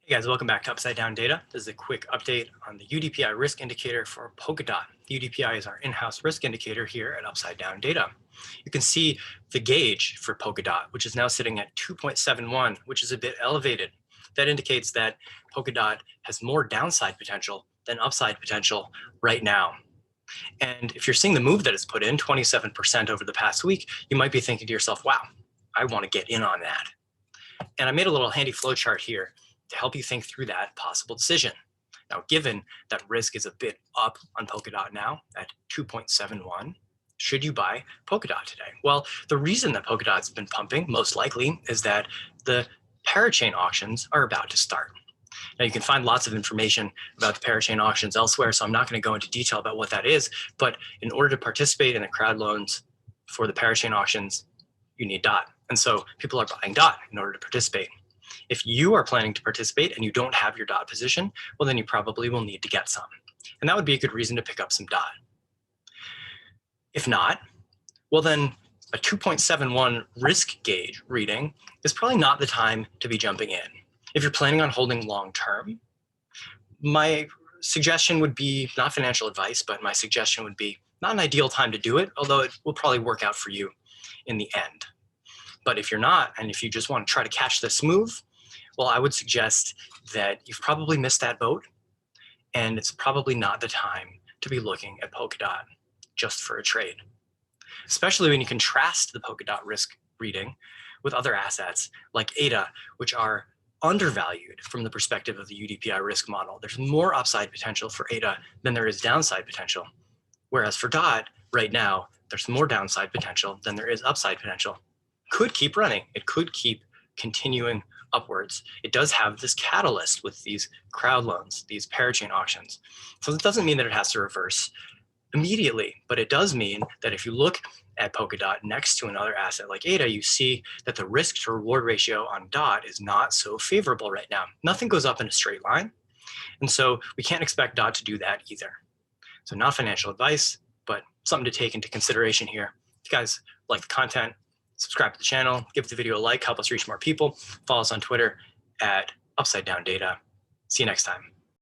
Hey guys, welcome back to Upside Down Data. This is a quick update on the UDPI risk indicator for Polkadot. The UDPI is our in-house risk indicator here at Upside Down Data. You can see the gauge for Polkadot, which is now sitting at 2.71, which is a bit elevated. That indicates that Polkadot has more downside potential than upside potential right now. And if you're seeing the move that it's put in, 27% over the past week, you might be thinking to yourself, wow, I want to get in on that. And I made a little handy flowchart here to help you think through that possible decision. Now, given that risk is a bit up on Polkadot now at 2.71, should you buy Polkadot today? Well, the reason that Polkadot's been pumping, most likely, is that the parachain auctions are about to start. Now, you can find lots of information about the parachain auctions elsewhere, so I'm not going to go into detail about what that is. But in order to participate in the crowd loans for the parachain auctions, you need DOT. And so people are buying DOT in order to participate. If you are planning to participate and you don't have your DOT position, well, then you probably will need to get some. And that would be a good reason to pick up some DOT. If not, well, then a 2.71 risk gauge reading is probably not the time to be jumping in. If you're planning on holding long term, my suggestion would be not financial advice, but my suggestion would be not an ideal time to do it, although it will probably work out for you in the end. But if you're not, and if you just want to try to catch this move, well, I would suggest that you've probably missed that boat, and it's probably not the time to be looking at Polkadot just for a trade, especially when you contrast the Polkadot risk reading with other assets like ADA, which are undervalued from the perspective of the UDPI risk model. There's more upside potential for ADA than there is downside potential. Whereas for DOT, right now, there's more downside potential than there is upside potential. Could keep running. It could keep continuing upwards. It does have this catalyst with these crowd loans, these parachain auctions. So it doesn't mean that it has to reverse immediately, but it does mean that if you look at Polkadot next to another asset like ADA, you see that the risk to reward ratio on DOT is not so favorable right now. Nothing goes up in a straight line. And so we can't expect DOT to do that either. So not financial advice, but something to take into consideration here. If you guys like the content, subscribe to the channel, give the video a like, help us reach more people. Follow us on Twitter at Upside Down Data. See you next time.